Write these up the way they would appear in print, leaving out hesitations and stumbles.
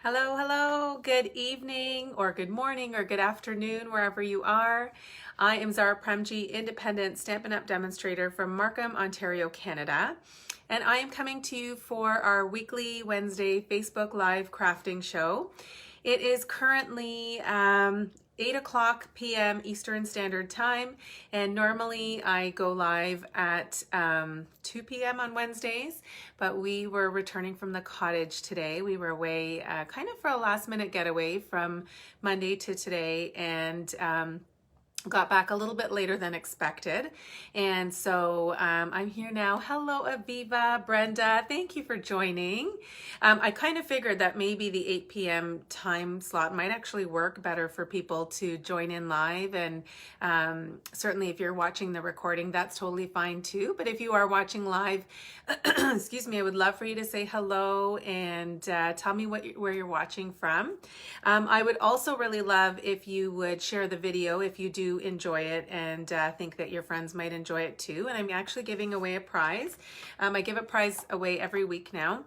Hello, hello, good evening or good morning or good afternoon, wherever you are. I am Zara Premji, independent Stampin' Up! Demonstrator from Markham, Ontario, Canada. And I am coming to you for our weekly Wednesday Facebook Live crafting show. It is currently 8 o'clock p.m. Eastern Standard Time, and normally I go live at 2 p.m. on Wednesdays, but we were returning from the cottage today. We were away kind of for a last minute getaway from Monday to today, and got back a little bit later than expected. And so I'm here now. Hello, Aviva, Brenda, thank you for joining. I kind of figured that maybe the 8 p.m. time slot might actually work better for people to join in live. And certainly if you're watching the recording, that's totally fine too. But if you are watching live, excuse me, I would love for you to say hello and tell me where you're watching from. I would also really love if you would share the video if you do enjoy it and think that your friends might enjoy it too. And I'm actually giving away a prize. I give a prize away every week now.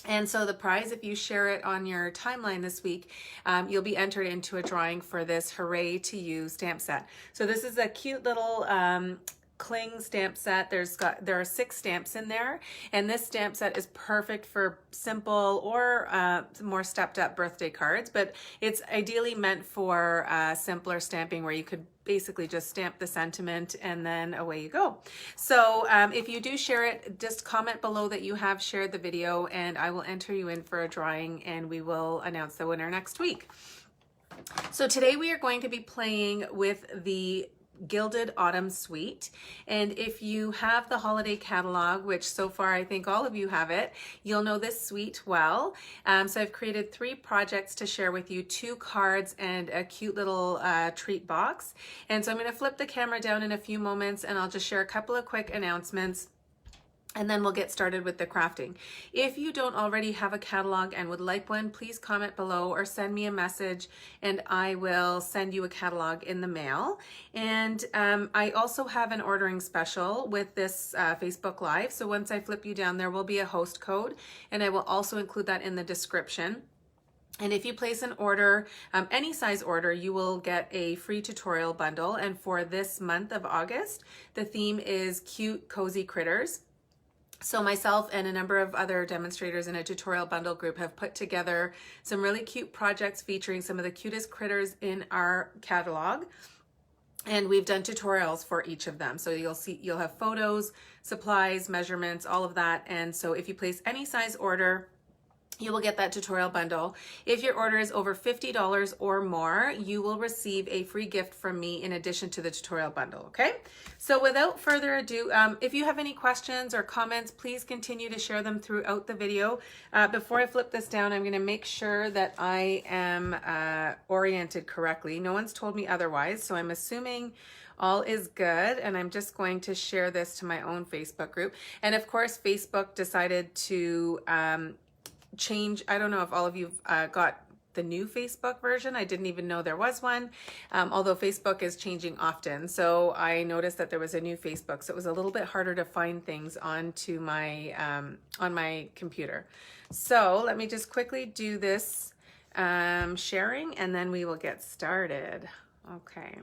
And so the prize, if you share it on your timeline this week, you'll be entered into a drawing for this Hooray to You stamp set. So this is a cute little cling stamp set. There are 6 stamps in there, and this stamp set is perfect for simple or more stepped up birthday cards, but it's ideally meant for simpler stamping where you could basically just stamp the sentiment and then away you go. So if you do share it, just comment below that you have shared the video and I will enter you in for a drawing and we will announce the winner next week. So today we are going to be playing with the Gilded Autumn Suite, and if you have the holiday catalog, which so far I think all of you have it, you'll know this suite well. So I've created 3 projects to share with you, 2 cards and a cute little treat box. And so I'm going to flip the camera down in a few moments and I'll just share a couple of quick announcements, and then we'll get started with the crafting. If you don't already have a catalog and would like one, please comment below or send me a message and I will send you a catalog in the mail. And I also have an ordering special with this Facebook Live. So once I flip you down, there will be a host code and I will also include that in the description. And if you place an order, any size order, you will get a free tutorial bundle. And for this month of August, the theme is Cute Cozy Critters. So myself and a number of other demonstrators in a tutorial bundle group have put together some really cute projects featuring some of the cutest critters in our catalog. And we've done tutorials for each of them. So you'll have photos, supplies, measurements, all of that. And so if you place any size order, you will get that tutorial bundle. If your order is over $50 or more, you will receive a free gift from me in addition to the tutorial bundle, okay? So without further ado, if you have any questions or comments, please continue to share them throughout the video. Before I flip this down, I'm gonna make sure that I am oriented correctly. No one's told me otherwise, so I'm assuming all is good, and I'm just going to share this to my own Facebook group. And of course, Facebook decided to change. I don't know if all of you got the new Facebook version. I didn't even know there was one, although Facebook is changing often. So I noticed that there was a new Facebook, so it was a little bit harder to find things onto my on my computer. So let me just quickly do this sharing and then we will get started. Okay.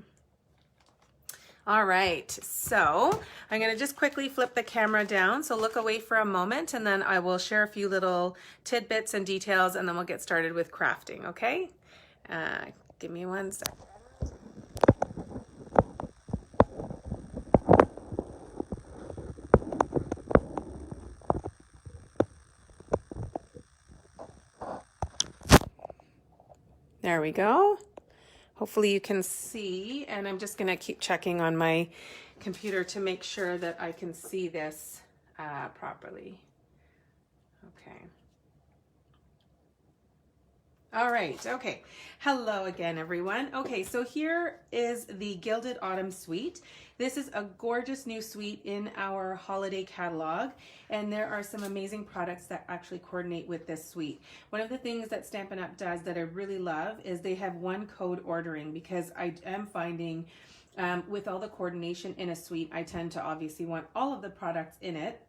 All right, so I'm going to just quickly flip the camera down. So look away for a moment and then I will share a few little tidbits and details and then we'll get started with crafting, okay? Give me one sec. There we go. Hopefully you can see, and I'm just gonna keep checking on my computer to make sure that I can see this properly. Okay. All right, okay. Hello again, everyone. Okay, so here is the Gilded Autumn Suite. This is a gorgeous new suite in our holiday catalog, and there are some amazing products that actually coordinate with this suite. One of the things that Stampin' Up! Does that I really love is they have one code ordering, because I am finding with all the coordination in a suite, I tend to obviously want all of the products in it.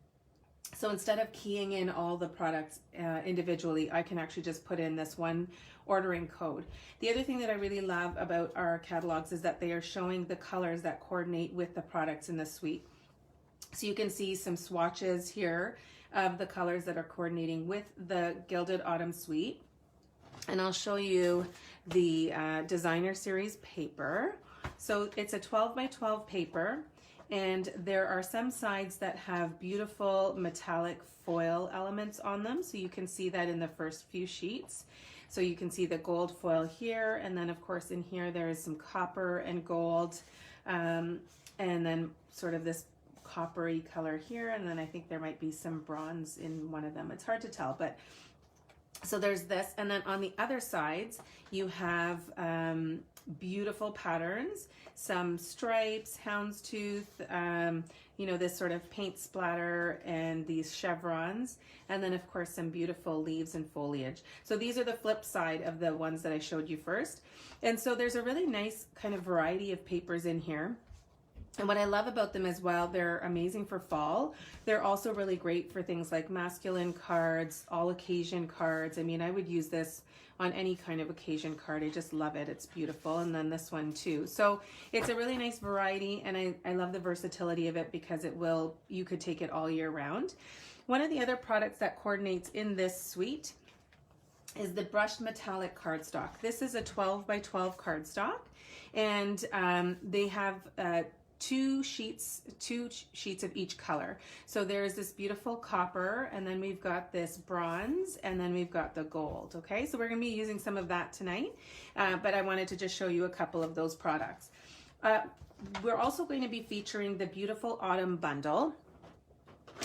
So instead of keying in all the products individually, I can actually just put in this one ordering code. The other thing that I really love about our catalogs is that they are showing the colors that coordinate with the products in the suite. So you can see some swatches here of the colors that are coordinating with the Gilded Autumn Suite. And I'll show you the designer series paper. So it's a 12 by 12 paper, and there are some sides that have beautiful metallic foil elements on them. So you can see that in the first few sheets. So you can see the gold foil here, and then of course in here there is some copper and gold, and then sort of this coppery color here, and then I think there might be some bronze in one of them. It's hard to tell, but so there's this, and then on the other sides you have beautiful patterns, some stripes, houndstooth, you know, this sort of paint splatter and these chevrons, and then of course some beautiful leaves and foliage. So these are the flip side of the ones that I showed you first. And so there's a really nice kind of variety of papers in here. And what I love about them as well, they're amazing for fall. They're also really great for things like masculine cards, all occasion cards. I mean, I would use this on any kind of occasion card. I just love it. It's beautiful. And then this one too. So it's a really nice variety, and I love the versatility of it because you could take it all year round. One of the other products that coordinates in this suite is the brushed metallic cardstock. This is a 12 by 12 cardstock, and they have two sheets of each color. So there's this beautiful copper, and then we've got this bronze, and then we've got the gold. Okay, so we're going to be using some of that tonight, but I wanted to just show you a couple of those products. We're also going to be featuring the beautiful autumn bundle.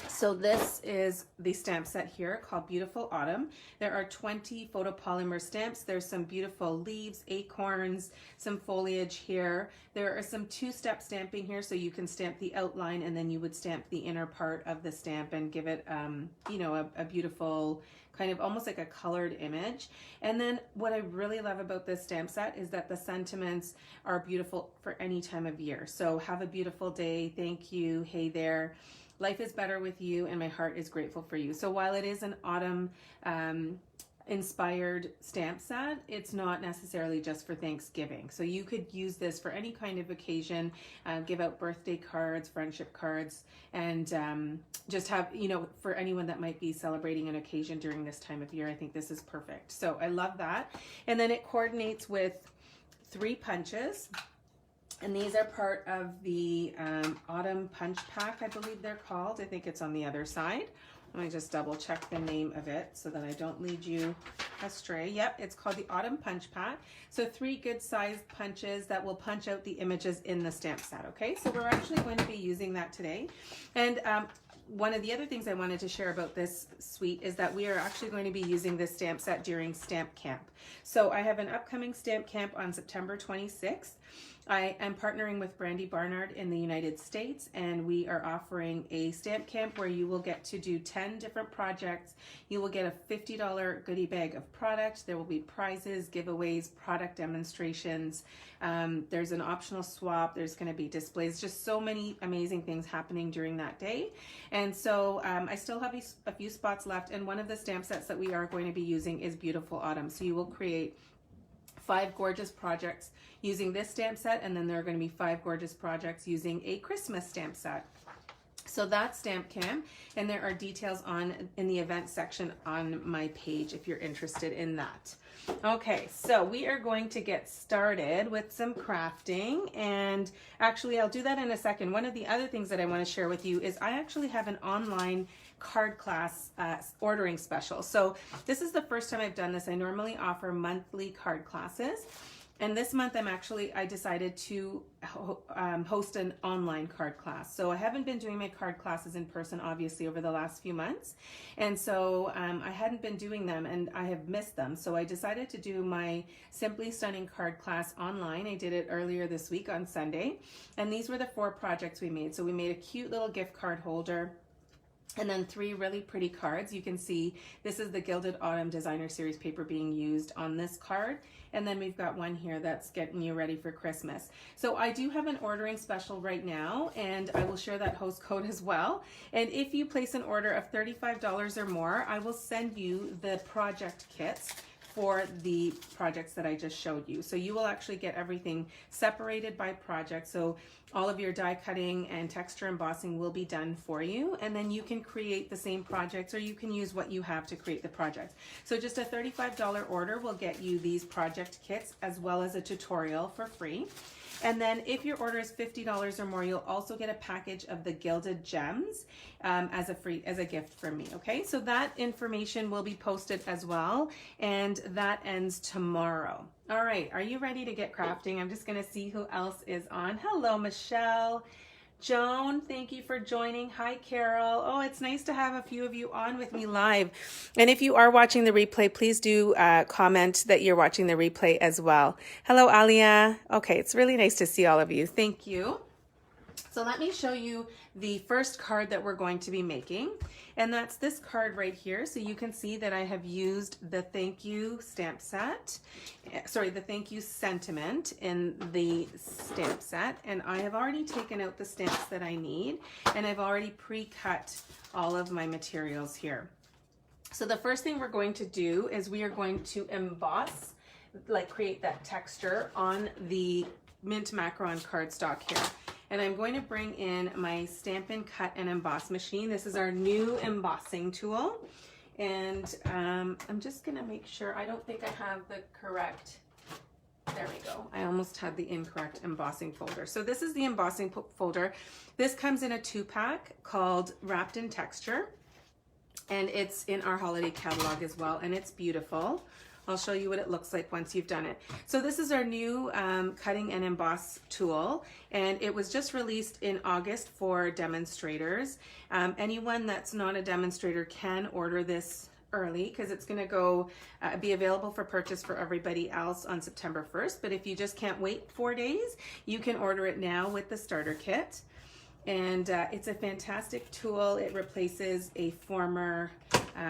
So this is the stamp set here called Beautiful Autumn. There are 20 photopolymer stamps. There's some beautiful leaves, acorns, some foliage here. There are some two-step stamping here, so you can stamp the outline and then you would stamp the inner part of the stamp and give it, you know, a beautiful kind of almost like a colored image. And then what I really love about this stamp set is that the sentiments are beautiful for any time of year. So have a beautiful day, thank you, hey there, life is better with you, and my heart is grateful for you. So while it is an autumn inspired stamp set, it's not necessarily just for Thanksgiving. So you could use this for any kind of occasion, give out birthday cards, friendship cards, and just have, you know, for anyone that might be celebrating an occasion during this time of year, I think this is perfect. So I love that. And then it coordinates with 3 punches. And these are part of the Autumn Punch Pack, I believe they're called. I think it's on the other side. Let me just double check the name of it so that I don't lead you astray. Yep, it's called the Autumn Punch Pack. So 3 good sized punches that will punch out the images in the stamp set, okay? So we're actually going to be using that today. And one of the other things I wanted to share about this suite is that we are actually going to be using this stamp set during Stamp Camp. So I have an upcoming Stamp Camp on September 26th. I am partnering with Brandy Barnard in the United States, and we are offering a stamp camp where you will get to do 10 different projects. You will get a $50 goodie bag of product. There will be prizes, giveaways, product demonstrations. There's an optional swap. There's going to be displays. Just so many amazing things happening during that day. And so I still have a few spots left, and one of the stamp sets that we are going to be using is Beautiful Autumn. So you will create 5 gorgeous projects using this stamp set, and then there are going to be 5 gorgeous projects using a Christmas stamp set. So that's Stamp Camp, and there are details in the event section on my page if you're interested in that. Okay, so we are going to get started with some crafting, and actually I'll do that in a second. One of the other things that I want to share with you is I actually have an online card class ordering special. So this is the first time I've done this. I normally offer monthly card classes, and this month I decided to host an online card class. So I haven't been doing my card classes in person, obviously, over the last few months, and so I hadn't been doing them, and I have missed them. So I decided to do my Simply Stunning card class online. I did it earlier this week on Sunday, and these were the 4 projects we made. So we made a cute little gift card holder. And then 3 really pretty cards. You can see this is the Gilded Autumn Designer Series paper being used on this card. And then we've got one here that's getting you ready for Christmas. So I do have an ordering special right now, and I will share that host code as well. And if you place an order of $35 or more, I will send you the project kits for the projects that I just showed you. So you will actually get everything separated by project. So all of your die cutting and texture embossing will be done for you. And then you can create the same projects, or you can use what you have to create the project. So just a $35 order will get you these project kits as well as a tutorial for free. And then if your order is $50 or more, you'll also get a package of the Gilded gems as a gift from me. Okay, so that information will be posted as well, and that ends tomorrow. All right, are you ready to get crafting? I'm just going to see who else is on. Hello, Michelle. Joan, thank you for joining. Hi, Carol. Oh, it's nice to have a few of you on with me live. And if you are watching the replay, please do comment that you're watching the replay as well. Hello, Alia. Okay, it's really nice to see all of you. Thank you. So let me show you the first card that we're going to be making, and that's this card right here. So you can see that I have used the thank you stamp set, sorry, the thank you sentiment in the stamp set, and I have already taken out the stamps that I need, and I've already pre-cut all of my materials here. So the first thing we're going to do is we are going to emboss, like create that texture on the mint macaron cardstock here. And I'm going to bring in my Stampin' Cut and Emboss machine. This is our new embossing tool. And I'm just gonna make sure, I don't think I have the correct, there we go. I almost had the incorrect embossing folder. So this is the embossing folder. This comes in a 2-pack called Wrapped in Texture. And it's in our holiday catalog as well, and it's beautiful. I'll show you what it looks like once you've done it. So this is our new cutting and emboss tool, and it was just released in August for demonstrators. Anyone that's not a demonstrator can order this early because it's going to go be available for purchase for everybody else on September 1st. But if you just can't wait 4 days, you can order it now with the starter kit. And it's a fantastic tool. It replaces a former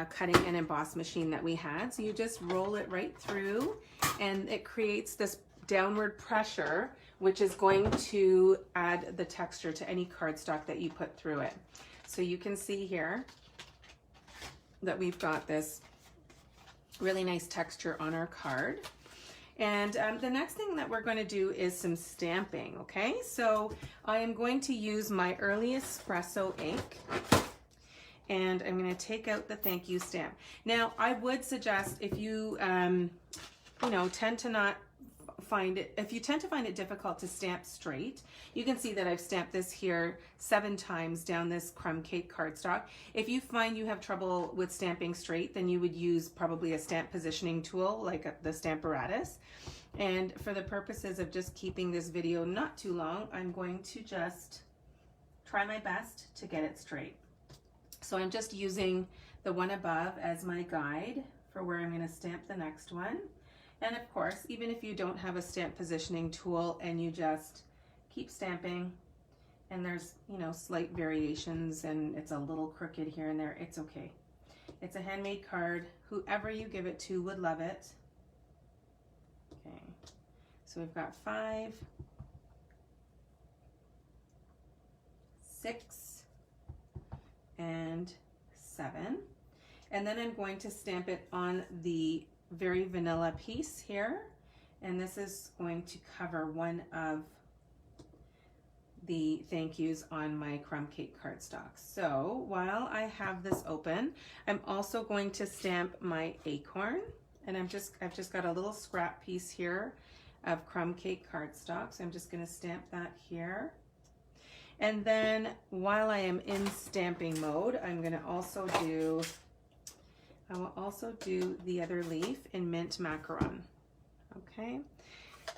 cutting and emboss machine that we had. So you just roll it right through, and it creates this downward pressure, which is going to add the texture to any cardstock that you put through it. So you can see here that we've got this really nice texture on our card. And the next thing that we're going to do is some stamping, okay? So I am going to use my Early Espresso ink, and I'm going to take out the thank you stamp. Now, I would suggest if you, you know, tend to find it difficult to stamp straight, you can see that I've stamped this here 7 times down this crumb cake cardstock. If you find you have trouble with stamping straight, then you would use probably a stamp positioning tool like the Stamparatus. And for the purposes of just keeping this video not too long, I'm going to just try my best to get it straight. So I'm just using the one above as my guide for where I'm going to stamp the next one. And of course, even if you don't have a stamp positioning tool and you just keep stamping, and there's, you know, slight variations and it's a little crooked here and there, it's okay. It's a handmade card. Whoever you give it to would love it. Okay, so we've got 5, 6, and 7. And then I'm going to stamp it on the very vanilla piece here, and this is going to cover one of the thank yous on my crumb cake cardstock. So while I have this open, I'm also going to stamp my acorn, and I've just got a little scrap piece here of crumb cake cardstock, so I'm just going to stamp that here. And then while I am in stamping mode, I will also do the other leaf in mint macaron. Okay,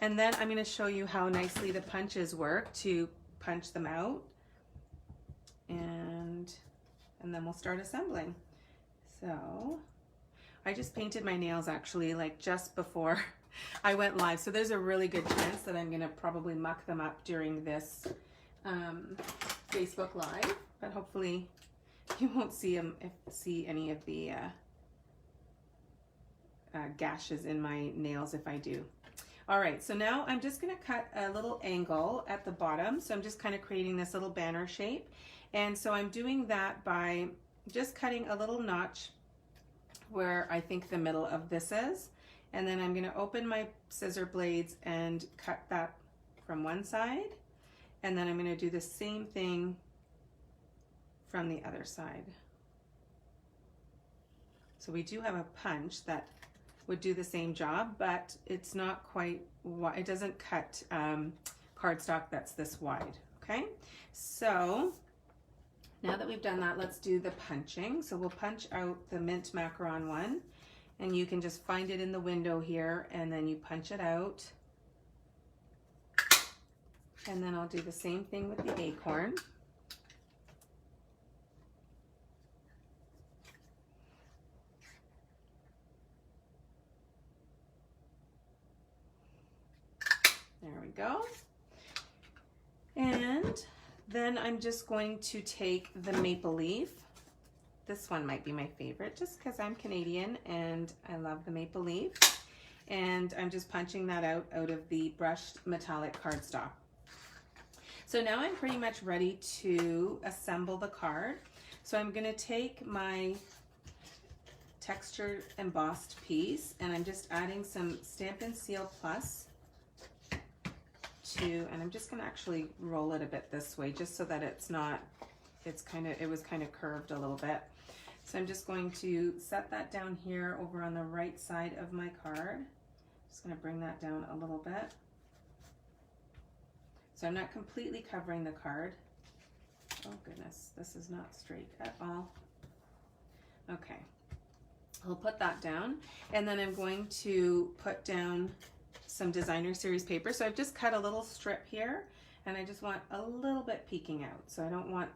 and then I'm going to show you how nicely the punches work to punch them out, and then we'll start assembling. So I just painted my nails actually like just before I went live, so there's a really good chance that I'm going to probably muck them up during this Facebook Live, but hopefully you won't see any of the gashes in my nails if I do. All right, so now I'm just gonna cut a little angle at the bottom. So I'm just kind of creating this little banner shape. And so I'm doing that by just cutting a little notch where I think the middle of this is. And then I'm gonna open my scissor blades and cut that from one side. And then I'm gonna do the same thing from the other side. So we do have a punch that would do the same job, but it's not quite, it doesn't cut cardstock that's this wide, okay? So now that we've done that, let's do the punching. So we'll punch out the mint macaron one, and you can just find it in the window here, and then you punch it out. And then I'll do the same thing with the acorn. There we go. And then I'm just going to take the maple leaf. This one might be my favorite just because I'm Canadian and I love the maple leaf. And I'm just punching that out of the brushed metallic cardstock. So now I'm pretty much ready to assemble the card. So I'm gonna take my textured embossed piece and I'm just adding some Stampin' Seal Plus and I'm just going to actually roll it a bit this way just so that it was kind of curved a little bit. So I'm just going to set that down here over on the right side of my card. Just going to bring that down a little bit. So I'm not completely covering the card. Oh goodness, this is not straight at all. Okay, I'll put that down, and then I'm going to put down some designer series paper. So I've just cut a little strip here, and I just want a little bit peeking out. So I don't want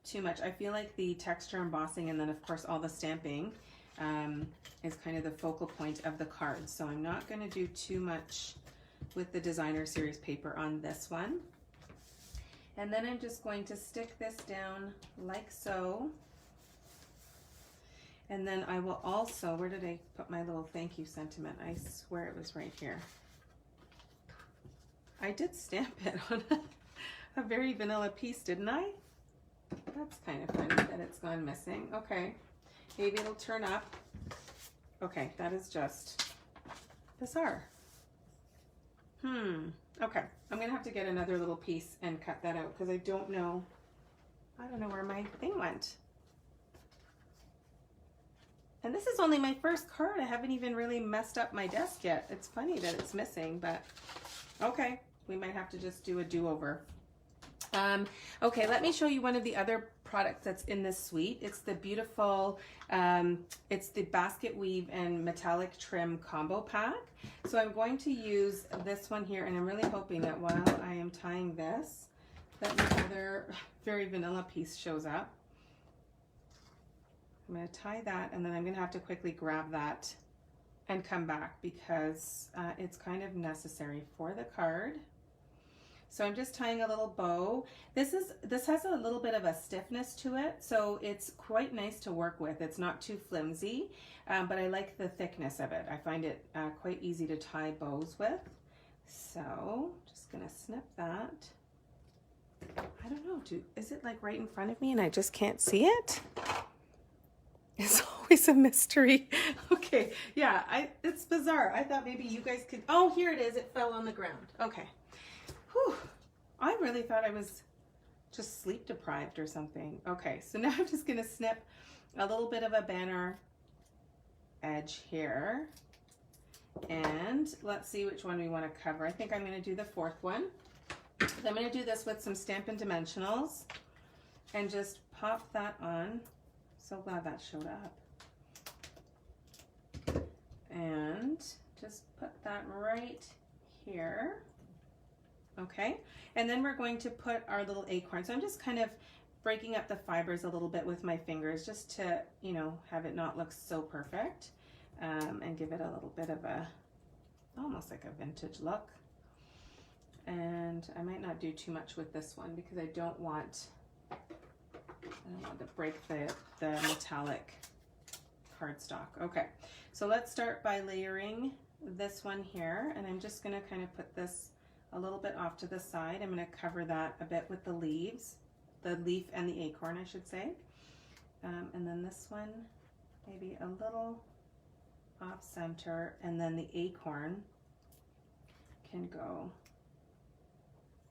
too much. I feel like the texture embossing and then of course all the stamping is kind of the focal point of the card. So I'm not going to do too much with the designer series paper on this one. And then I'm just going to stick this down like so. And then I will also, where did I put my little thank you sentiment? I swear it was right here. I did stamp it on a very vanilla piece, didn't I? That's kind of funny that it's gone missing. Okay, maybe it'll turn up. Okay, that is just bizarre. Okay, I'm gonna have to get another little piece and cut that out because I don't know where my thing went. And this is only my first card. I haven't even really messed up my desk yet. It's funny that it's missing, but okay. We might have to just do a do-over. Okay, let me show you one of the other products that's in this suite. It's the beautiful, it's the basket weave and metallic trim combo pack. So I'm going to use this one here, and I'm really hoping that while I am tying this, that my other very vanilla piece shows up. I'm going to tie that, and then I'm going to have to quickly grab that and come back because it's kind of necessary for the card. So I'm just tying a little bow. This has a little bit of a stiffness to it, so it's quite nice to work with. It's not too flimsy, but I like the thickness of it. I find it quite easy to tie bows with. So just gonna snip that. I don't know, is it like right in front of me and I just can't see it? It's always a mystery. Okay, yeah, it's bizarre. I thought maybe you guys could, oh, here it is. It fell on the ground. Okay. Whew. I really thought I was just sleep deprived or something. Okay, so now I'm just gonna snip a little bit of a banner edge here. And let's see which one we want to cover. I think I'm gonna do the fourth one. I'm gonna do this with some Stampin' Dimensionals and just pop that on. So glad that showed up. And just put that right here. Okay, and then we're going to put our little acorn. So I'm just kind of breaking up the fibers a little bit with my fingers just to, you know, have it not look so perfect, and give it a little bit of a, almost like a vintage look. And I might not do too much with this one because I don't want I don't want to break the metallic cardstock. Okay, so let's start by layering this one here, and I'm just going to kind of put this a little bit off to the side. I'm going to cover that a bit with the leaves, the leaf and the acorn, I should say. And then this one, maybe a little off center, and then the acorn can go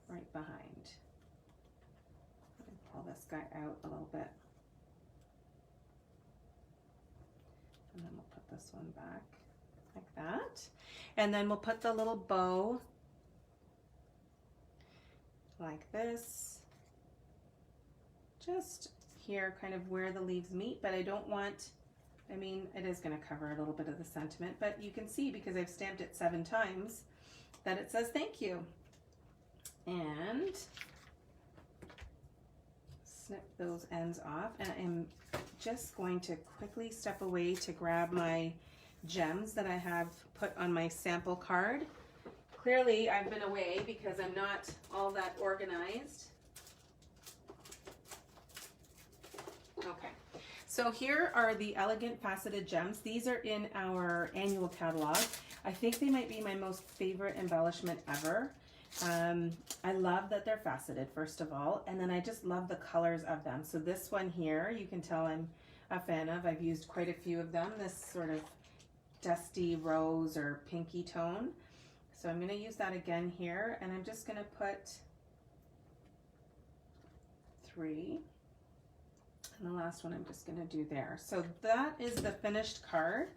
right behind. Let me pull this guy out a little bit. And then we'll put this one back like that. And then we'll put the little bow like this, just here, kind of where the leaves meet, but I don't want, I mean, it is going to cover a little bit of the sentiment, but you can see, because I've stamped it 7 times, that it says thank you. And snip those ends off, and I'm just going to quickly step away to grab my gems that I have put on my sample card. Clearly, I've been away because I'm not all that organized. Okay, so here are the elegant faceted gems. These are in our annual catalog. I think they might be my most favorite embellishment ever. I love that they're faceted, first of all, and then I just love the colors of them. So this one here, you can tell I'm a fan of. I've used quite a few of them, this sort of dusty rose or pinky tone. So I'm going to use that again here, and I'm just going to put 3. And the last one I'm just going to do there. So that is the finished card.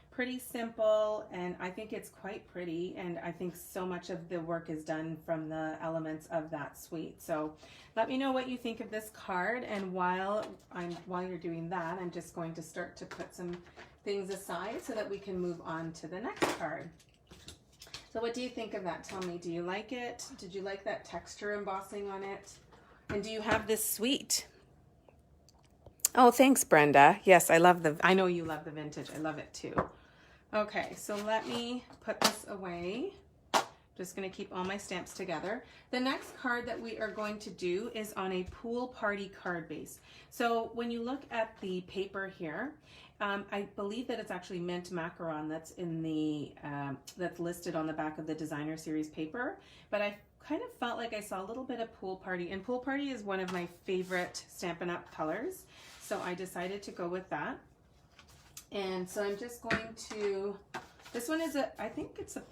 Pretty simple, and I think it's quite pretty, and I think so much of the work is done from the elements of that suite. So let me know what you think of this card, and while you're doing that, I'm just going to start to put some things aside so that we can move on to the next card. So what do you think of that? Tell me, do you like it? Did you like that texture embossing on it? And do you have this suite? Oh, thanks, Brenda. Yes, I know you love the vintage. I love it too. Okay, so let me put this away. Just going to keep all my stamps together. The next card that we are going to do is on a pool party card base. So when you look at the paper here, I believe that it's actually mint macaron that's in the that's listed on the back of the designer series paper, but I kind of felt like I saw a little bit of pool party, and pool party is one of my favorite Stampin' Up! Colors, so I decided to go with that. And so I'm just going to, this one is I think it's a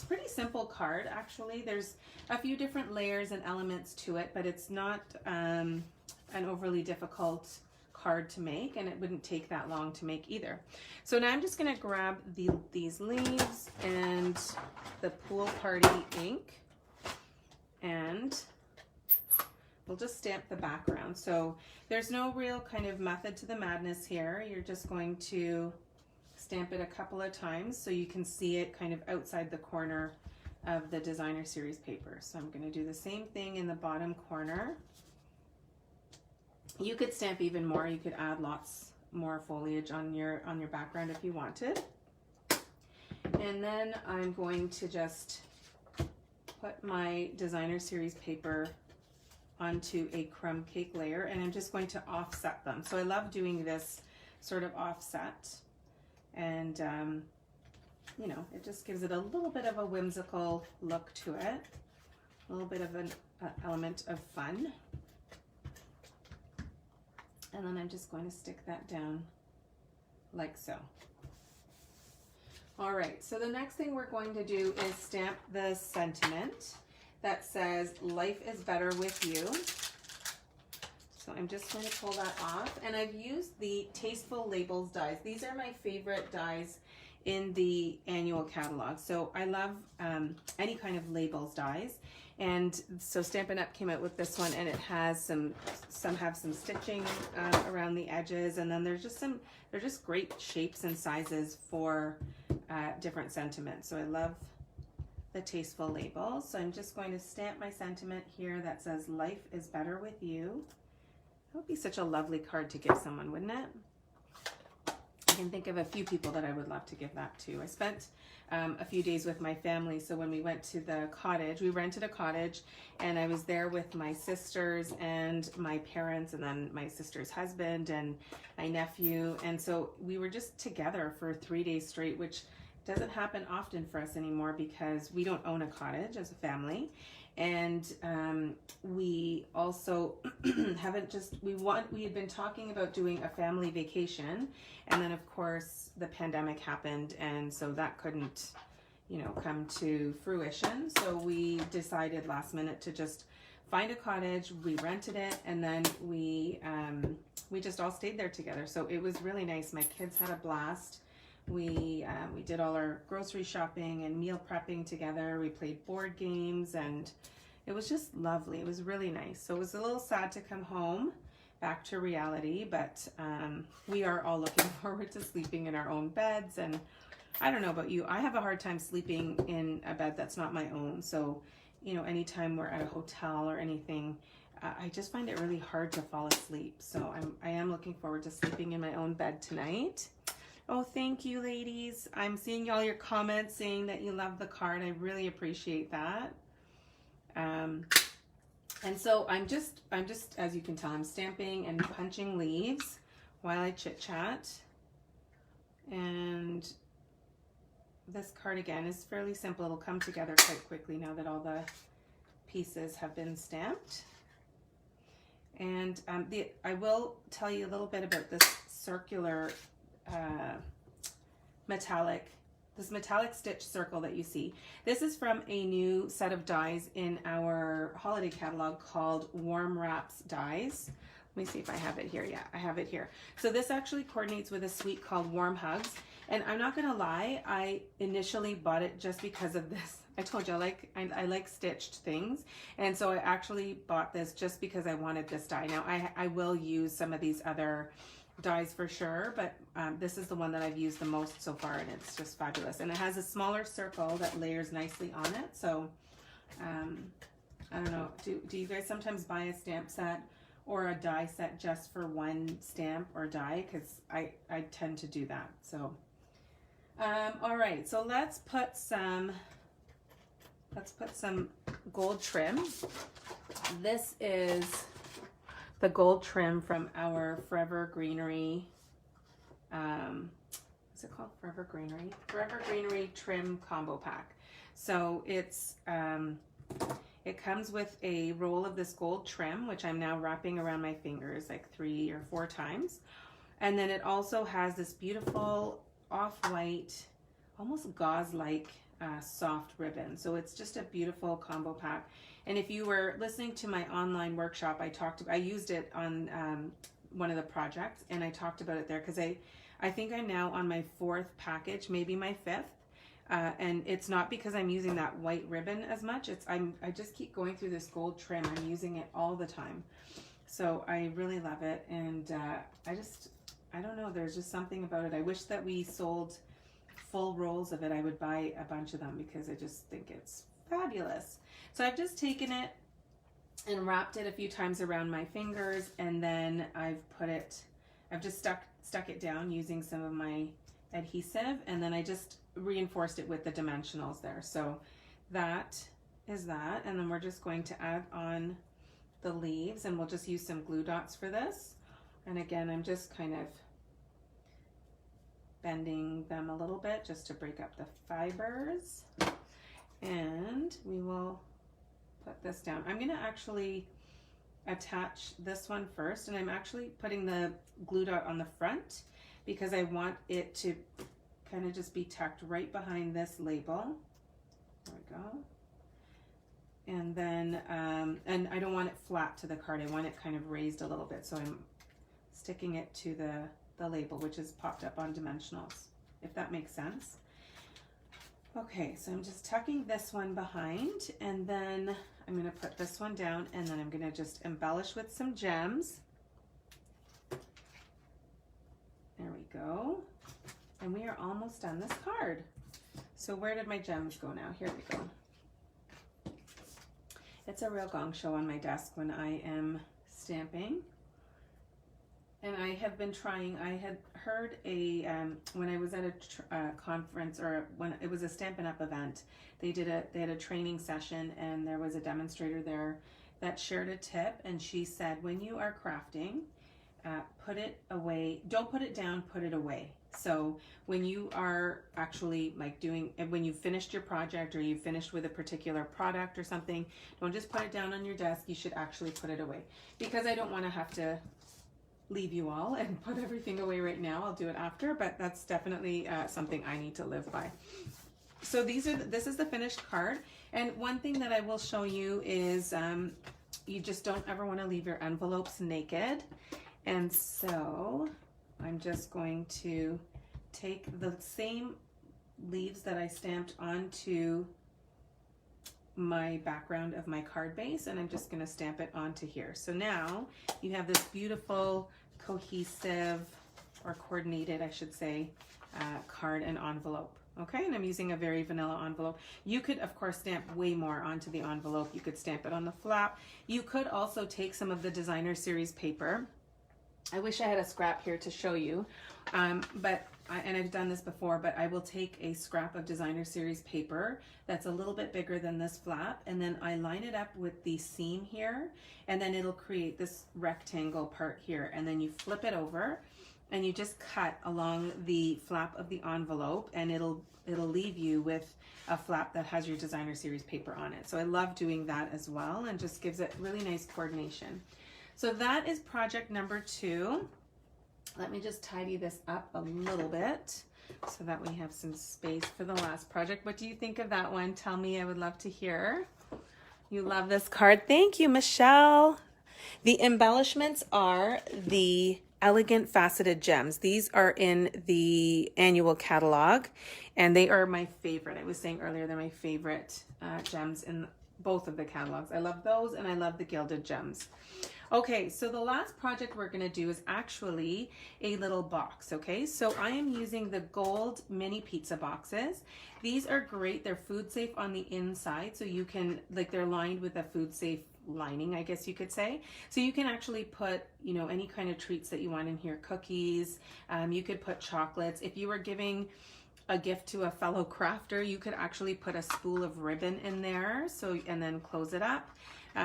pretty simple card actually. There's a few different layers and elements to it, but it's not an overly difficult card to make, and it wouldn't take that long to make either. So now I'm just going to grab these leaves and the pool party ink, and we'll just stamp the background. So there's no real kind of method to the madness here. You're just going to stamp it a couple of times so you can see it kind of outside the corner of the designer series paper. So I'm going to do the same thing in the bottom corner. You could stamp even more. You could add lots more foliage on your background if you wanted. And then I'm going to just put my designer series paper onto a crumb cake layer, and I'm just going to offset them. So I love doing this sort of offset, and you know, it just gives it a little bit of a whimsical look to it, a little bit of an element of fun. And then I'm just going to stick that down like so. All right, so the next thing we're going to do is stamp the sentiment that says, "Life is better with you." So I'm just going to pull that off, and I've used the Tasteful Labels dies. These are my favorite dies in the annual catalog. So I love any kind of labels dies, and so Stampin' Up! Came out with this one, and it has some have some stitching around the edges, and then they're just great shapes and sizes for different sentiments. So I love the Tasteful Labels. So I'm just going to stamp my sentiment here that says, "Life is better with you." That would be such a lovely card to give someone, wouldn't it? I can think of a few people that I would love to give that to. I spent a few days with my family. So when we went to the cottage, we rented a cottage, and I was there with my sisters and my parents, and then my sister's husband and my nephew. And so we were just together for 3 days straight, which doesn't happen often for us anymore because we don't own a cottage as a family. And we also we had been talking about doing a family vacation, and then of course the pandemic happened, and so that couldn't, come to fruition. So we decided last minute to just find a cottage. We rented it, and then we just all stayed there together. So it was really nice. My kids had a blast. We did all our grocery shopping and meal prepping together. We played board games, and it was just lovely. It was really nice. So it was a little sad to come home back to reality, but we are all looking forward to sleeping in our own beds. And I don't know about you, I have a hard time sleeping in a bed that's not my own. So, anytime we're at a hotel or anything, I just find it really hard to fall asleep. So I am looking forward to sleeping in my own bed tonight. Oh, thank you, ladies. I'm seeing all your comments saying that you love the card. I really appreciate that. And so I'm just, as you can tell, I'm stamping and punching leaves while I chit chat. And this card again is fairly simple. It'll come together quite quickly now that all the pieces have been stamped. And I will tell you a little bit about this circular metallic stitch circle that you see. This is from a new set of dies in our holiday catalog called Warm Wraps Dies. Let me see if I have it here. Yeah, I have it here. So this actually coordinates with a suite called Warm Hugs. And I'm not gonna lie, I initially bought it just because of this. I told you I like stitched things. And so I actually bought this just because I wanted this die. Now I will use some of these other dies for sure, but this is the one that I've used the most so far, and it's just fabulous. And it has a smaller circle that layers nicely on it. So I don't know, do you guys sometimes buy a stamp set or a die set just for one stamp or die? Because I tend to do that. So all right, so let's put some gold trim. This is the gold trim from our Forever Greenery, what's it called? Forever Greenery Trim Combo Pack. So it's, it comes with a roll of this gold trim, which I'm now wrapping around my fingers like 3 or 4 times. And then it also has this beautiful off-white, almost gauze-like soft ribbon. So it's just a beautiful combo pack. And if you were listening to my online workshop, I used it on one of the projects, and I talked about it there because I think I'm now on my 4th package, maybe my 5th. And it's not because I'm using that white ribbon as much. I just keep going through this gold trim. I'm using it all the time. So I really love it. And I don't know, there's just something about it. I wish that we sold full rolls of it. I would buy a bunch of them because I just think it's fabulous. So I've just taken it and wrapped it a few times around my fingers, and then I've just stuck it down using some of my adhesive, and then I just reinforced it with the dimensionals there. So that is that, and then we're just going to add on the leaves, and we'll just use some glue dots for this. And again, I'm just kind of bending them a little bit just to break up the fibers. And we will put this down. I'm gonna actually attach this one first, and I'm actually putting the glue dot on the front because I want it to kind of just be tucked right behind this label. There we go. And then, and I don't want it flat to the card. I want it kind of raised a little bit. So I'm sticking it to the label, which is popped up on dimensionals, if that makes sense. Okay, so I'm just tucking this one behind, and then I'm gonna put this one down, and then I'm gonna just embellish with some gems. There we go. And we are almost done this card. So where did my gems go now? Here we go. It's a real gong show on my desk when I am stamping. And I have been trying, I had heard when I was at a conference, or when it was a Stampin' Up event, they had a training session, and there was a demonstrator there that shared a tip, and she said, when you are crafting, put it away, don't put it down, put it away. So when you are actually like when you've finished your project, or you've finished with a particular product or something, don't just put it down on your desk, you should actually put it away. Because I don't want to have to leave you all and put everything away right now. I'll do it after, but that's definitely something I need to live by. So this is the finished card. And one thing that I will show you is you just don't ever want to leave your envelopes naked. And so I'm just going to take the same leaves that I stamped onto my background of my card base, and I'm just going to stamp it onto here. So now you have this beautiful cohesive, or coordinated I should say, card and envelope. Okay, and I'm using a very vanilla envelope. You could of course stamp way more onto the envelope. You could stamp it on the flap. You could also take some of the designer series paper. I wish I had a scrap here to show you, and I've done this before, but I will take a scrap of designer series paper that's a little bit bigger than this flap, and then I line it up with the seam here, and then it'll create this rectangle part here, and then you flip it over and you just cut along the flap of the envelope, and it'll leave you with a flap that has your designer series paper on it. So I love doing that as well, and just gives it really nice coordination. So that is project number 2. Let me just tidy this up a little bit so that we have some space for the last project. What do you think of that one? Tell me, I would love to hear. You love this card. Thank you, Michelle. The embellishments are the elegant faceted gems. These are in the annual catalog, and they are my favorite. I was saying earlier, they're my favorite gems in both of the catalogs. I love those, and I love the gilded gems. Okay, so the last project we're going to do is actually a little box, okay? So I am using the gold mini pizza boxes. These are great. They're food safe on the inside, so you can, like, they're lined with a food safe lining, I guess you could say. So you can actually put, you know, any kind of treats that you want in here, cookies, you could put chocolates. If you were giving a gift to a fellow crafter, you could actually put a spool of ribbon in there, so, and then close it up.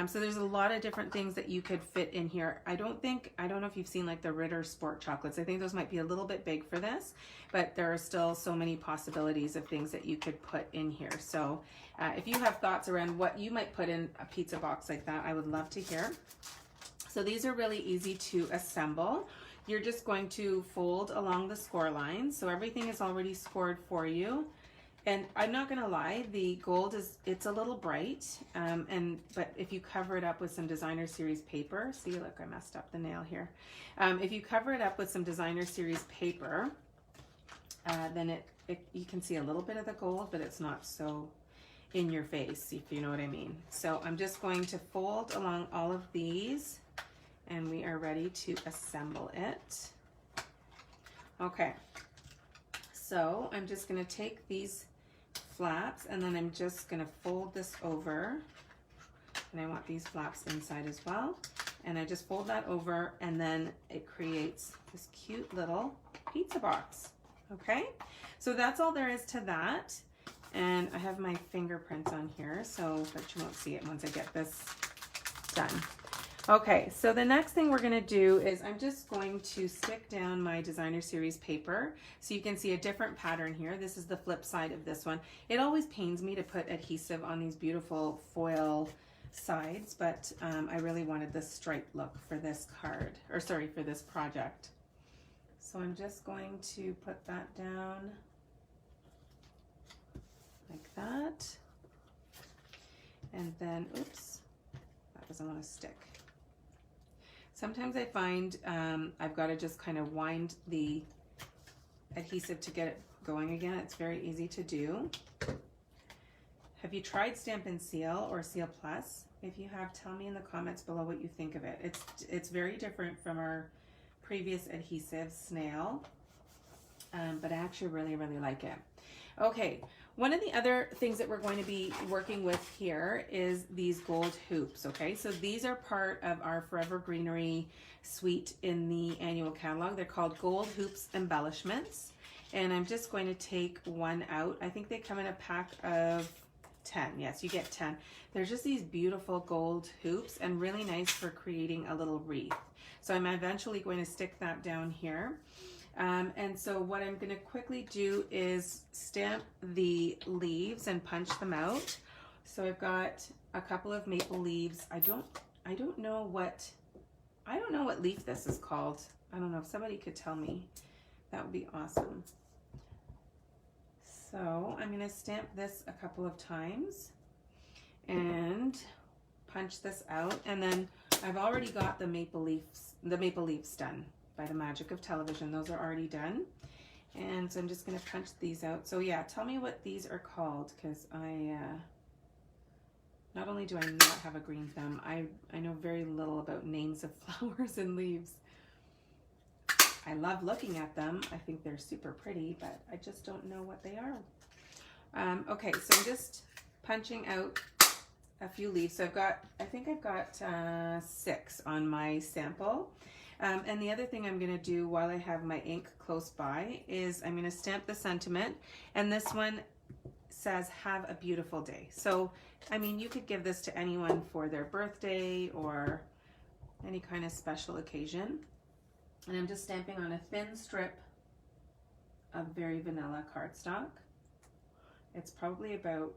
So there's a lot of different things that you could fit in here. I don't know if you've seen like the Ritter Sport chocolates. I think those might be a little bit big for this, but there are still so many possibilities of things that you could put in here. So if you have thoughts around what you might put in a pizza box like that, I would love to hear. So these are really easy to assemble. You're just going to fold along the score lines. So everything is already scored for you. And I'm not gonna lie, the gold it's a little bright, but if you cover it up with some designer series paper, see, look, I messed up the nail here. If you cover it up with some designer series paper, then you can see a little bit of the gold, but it's not so in your face, if you know what I mean. So I'm just going to fold along all of these, and we are ready to assemble it. Okay, so I'm just gonna take these flaps, and then I'm just going to fold this over, and I want these flaps inside as well, and I just fold that over, and then it creates this cute little pizza box. Okay, so that's all there is to that, and I have my fingerprints on here, so but you won't see it once I get this done. Okay, so the next thing we're gonna do is I'm just going to stick down my designer series paper so you can see a different pattern here. This is the flip side of this one. It always pains me to put adhesive on these beautiful foil sides, but I really wanted the striped look for this card, or sorry, for this project. So I'm just going to put that down like that. And then, oops, that doesn't want to stick. Sometimes I find I've got to just kind of wind the adhesive to get it going again. It's very easy to do. Have you tried Stampin' Seal or Seal Plus? If you have, tell me in the comments below what you think of it. It's very different from our previous adhesive, Snail, but I actually really, really like it. Okay, one of the other things that we're going to be working with here is these gold hoops, okay? So these are part of our Forever Greenery suite in the annual catalog. They're called Gold Hoops Embellishments. And I'm just going to take one out. I think they come in a pack of 10. Yes, you get 10. They're just these beautiful gold hoops and really nice for creating a little wreath. So I'm eventually going to stick that down here. And so what I'm going to quickly do is stamp the leaves and punch them out. So I've got a couple of maple leaves. I don't know what leaf this is called. I don't know if somebody could tell me. That would be awesome. So I'm going to stamp this a couple of times and punch this out. And then I've already got the maple leaves done by the magic of television. Those are already done. And so I'm just going to punch these out. So yeah, tell me what these are called, because not only do I not have a green thumb, I know very little about names of flowers and leaves. I love looking at them. I think they're super pretty, but I just don't know what they are. Okay, so I'm just punching out a few leaves. So I think I've got 6 on my sample. And the other thing I'm going to do while I have my ink close by is I'm going to stamp the sentiment. And this one says, "Have a beautiful day." So, I mean, you could give this to anyone for their birthday or any kind of special occasion. And I'm just stamping on a thin strip of very vanilla cardstock. It's probably about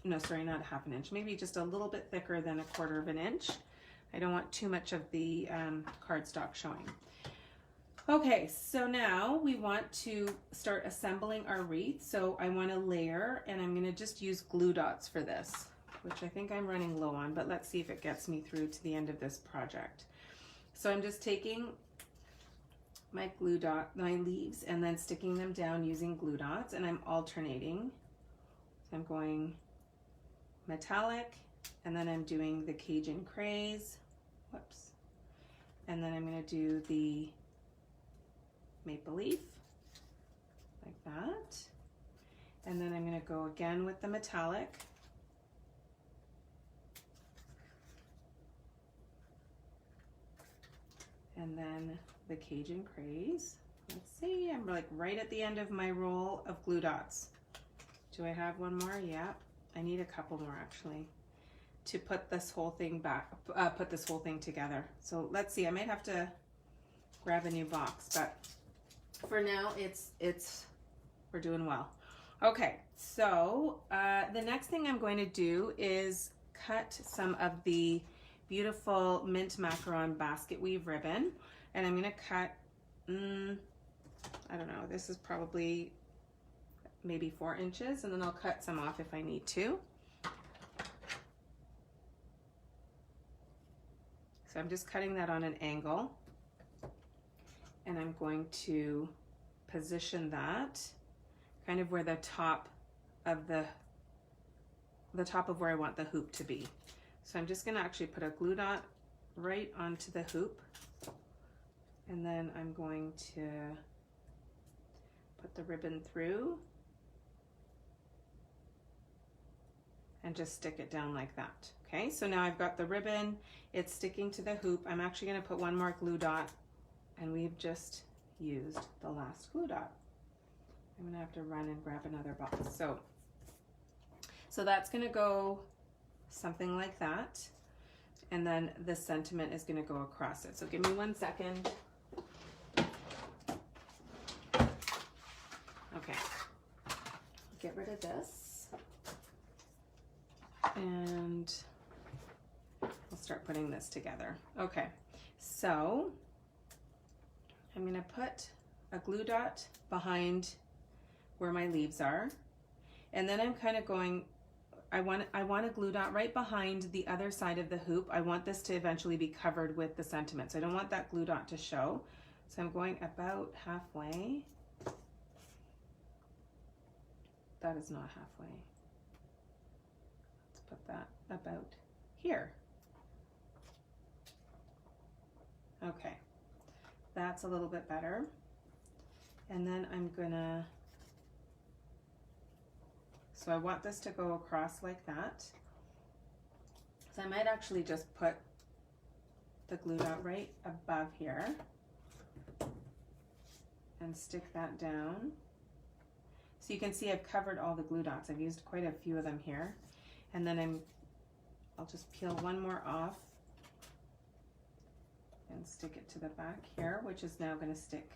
not half an inch, maybe just a little bit thicker than 1/4 of an inch. I don't want too much of the cardstock showing. Okay, so now we want to start assembling our wreath. So I want to layer, and I'm going to just use glue dots for this, which I think I'm running low on, but let's see if it gets me through to the end of this project. So I'm just taking my leaves and then sticking them down using glue dots, and I'm alternating. So I'm going metallic, and then I'm doing the Cajun craze, whoops, and then I'm going to do the maple leaf like that, and then I'm going to go again with the metallic, and then the Cajun craze. Let's see, I'm like right at the end of my roll of glue dots. Do I have one more? Yeah, I need a couple more actually to put this whole thing together. So let's see, I might have to grab a new box, but for now we're doing well. Okay, so the next thing I'm going to do is cut some of the beautiful mint macaron basket weave ribbon, and I'm going to cut I don't know, this is probably maybe 4 inches, and then I'll cut some off if I need to. So I'm just cutting that on an angle, and I'm going to position that kind of where the top of where I want the hoop to be. So I'm just going to actually put a glue dot right onto the hoop, and then I'm going to put the ribbon through and just stick it down like that. Okay, so now I've got the ribbon, it's sticking to the hoop. I'm actually going to put one more glue dot, and we've just used the last glue dot. I'm going to have to run and grab another box. So that's going to go something like that, and then the sentiment is going to go across it. So give me 1 second. Okay, get rid of this, and we'll start putting this together. Okay, so I'm going to put a glue dot behind where my leaves are, and then I'm kind of going, I want a glue dot right behind the other side of the hoop. I want this to eventually be covered with the sentiment, so I don't want that glue dot to show. So I'm going about halfway. That is not halfway. Let's put that about here. Okay, that's a little bit better. And then I'm gonna So I want this to go across like that. So I might actually just put the glue dot right above here and stick that down. So you can see I've covered all the glue dots. I've used quite a few of them here. And then I'll just peel one more off and stick it to the back here, which is now going to stick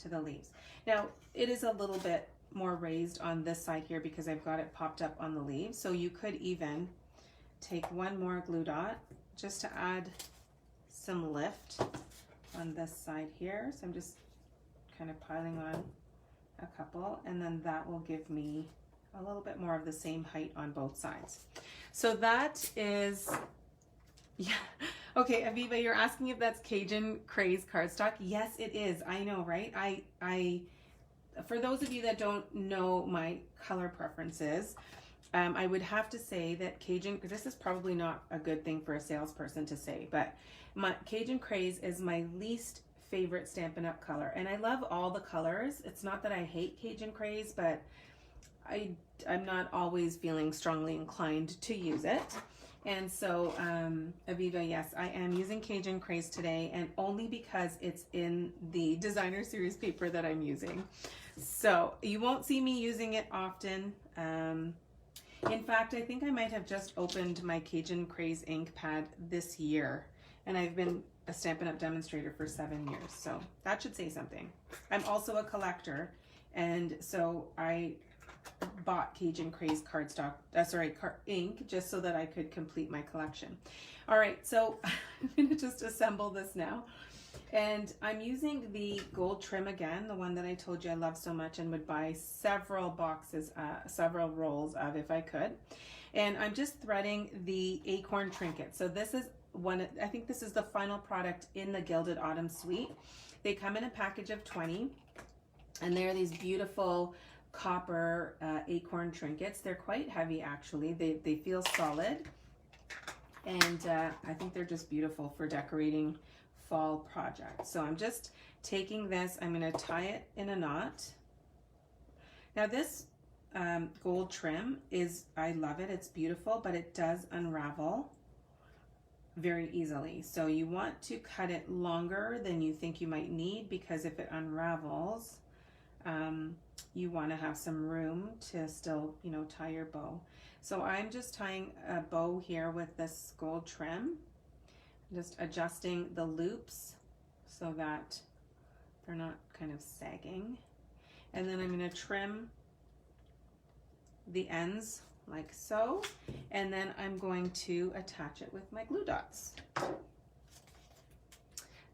to the leaves. Now it is a little bit more raised on this side here because I've got it popped up on the leaves. So you could even take one more glue dot just to add some lift on this side here. So I'm just kind of piling on a couple, and then that will give me a little bit more of the same height on both sides. So that is, yeah. Okay, Aviva, you're asking if that's Cajun Craze cardstock. Yes, it is. I know, right? I for those of you that don't know my color preferences, I would have to say that Cajun, this is probably not a good thing for a salesperson to say, but Cajun Craze is my least favorite Stampin' Up! Color. And I love all the colors. It's not that I hate Cajun Craze, but I'm not always feeling strongly inclined to use it. And so, Aviva, yes, I am using Cajun Craze today, and only because it's in the designer series paper that I'm using. So you won't see me using it often. In fact, I think I might have just opened my Cajun Craze ink pad this year, and I've been a Stampin' Up! Demonstrator for 7 years, so that should say something. I'm also a collector, and so I bought Cajun Craze cardstock, ink, just so that I could complete my collection. All right, so I'm gonna just assemble this now. And I'm using the gold trim again, the one that I told you I love so much and would buy several boxes, several rolls of if I could. And I'm just threading the acorn trinket. So this is one, I think this is the final product in the Gilded Autumn Suite. They come in a package of 20, and they're these beautiful copper acorn trinkets. They're quite heavy actually. They feel solid, and I think they're just beautiful for decorating fall projects. So I'm just taking this, I'm going to tie it in a knot. Now this gold trim is, I love it, it's beautiful, but it does unravel very easily. So you want to cut it longer than you think you might need, because if it unravels, you want to have some room to still, you know, tie your bow. So I'm just tying a bow here with this gold trim, just adjusting the loops so that they're not kind of sagging. And then I'm going to trim the ends like so, and then I'm going to attach it with my glue dots.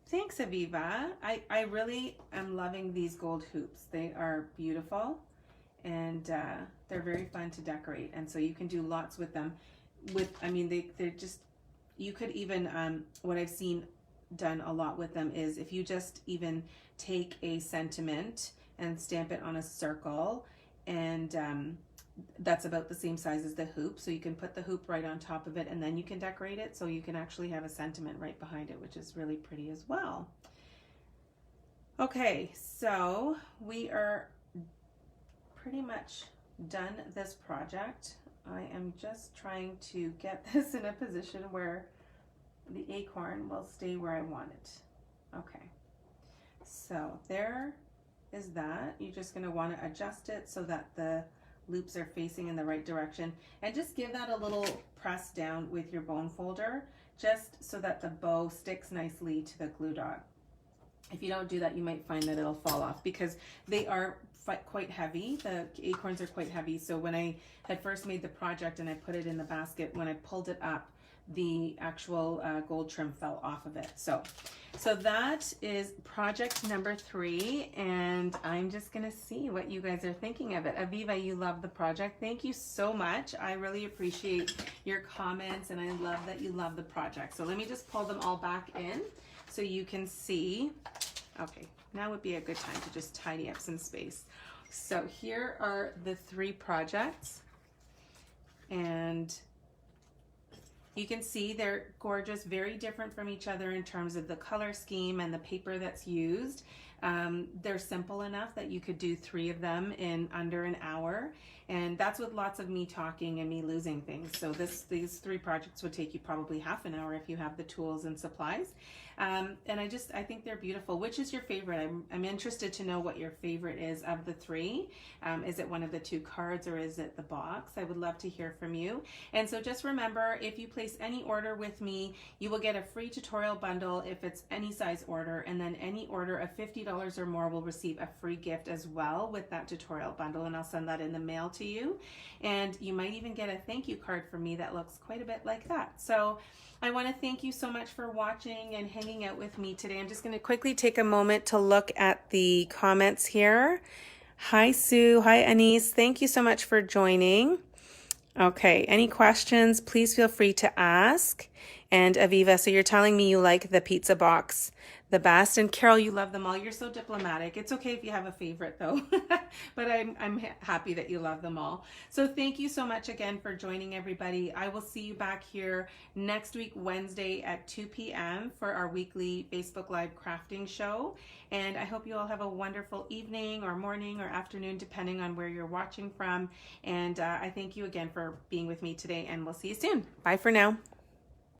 Thanks, Aviva. I really am loving these gold hoops. They are beautiful, and they're very fun to decorate, and so you can do lots with them. I mean, they're just, you could even, what I've seen done a lot with them is if you just even take a sentiment and stamp it on a circle, and that's about the same size as the hoop, so you can put the hoop right on top of it, and then you can decorate it, so you can actually have a sentiment right behind it, which is really pretty as well. Okay, so we are pretty much done this project. I am just trying to get this in a position where the acorn will stay where I want it. Okay, so there is that. You're just going to want to adjust it so that the loops are facing in the right direction, and just give that a little press down with your bone folder, just so that the bow sticks nicely to the glue dot. If you don't do that, you might find that it'll fall off, because they are quite heavy. The acorns are quite heavy. So when I had first made the project and I put it in the basket, when I pulled it up, the actual gold trim fell off of it. So that is project number 3, and I'm just gonna see what you guys are thinking of it. Aviva, you love the project. Thank you so much. I really appreciate your comments, and I love that you love the project. So let me just pull them all back in so you can see. Okay, now would be a good time to just tidy up some space. So here are the 3 projects, and you can see they're gorgeous, very different from each other in terms of the color scheme and the paper that's used. They're simple enough that you could do 3 of them in under an hour. And that's with lots of me talking and me losing things. So these 3 projects would take you probably half an hour if you have the tools and supplies. And I think they're beautiful. Which is your favorite? I'm interested to know what your favorite is of the 3. Is it one of the 2 cards or is it the box? I would love to hear from you. And so just remember, if you place any order with me, you will get a free tutorial bundle if it's any size order, and then any order of $50 or more will receive a free gift as well with that tutorial bundle, and I'll send that in the mail to you. And you might even get a thank you card from me that looks quite a bit like that. So I want to thank you so much for watching and hanging out with me today. I'm just going to quickly take a moment to look at the comments here. Hi Sue, hi Anise, thank you so much for joining. Okay, any questions, please feel free to ask. And Aviva, so you're telling me you like the pizza box the best. And Carol, you love them all. You're so diplomatic. It's okay if you have a favorite though, but I'm happy that you love them all. So thank you so much again for joining, everybody. I will see you back here next week, Wednesday at 2 p.m. for our weekly Facebook Live crafting show. And I hope you all have a wonderful evening or morning or afternoon, depending on where you're watching from. And I thank you again for being with me today, and we'll see you soon. Bye for now.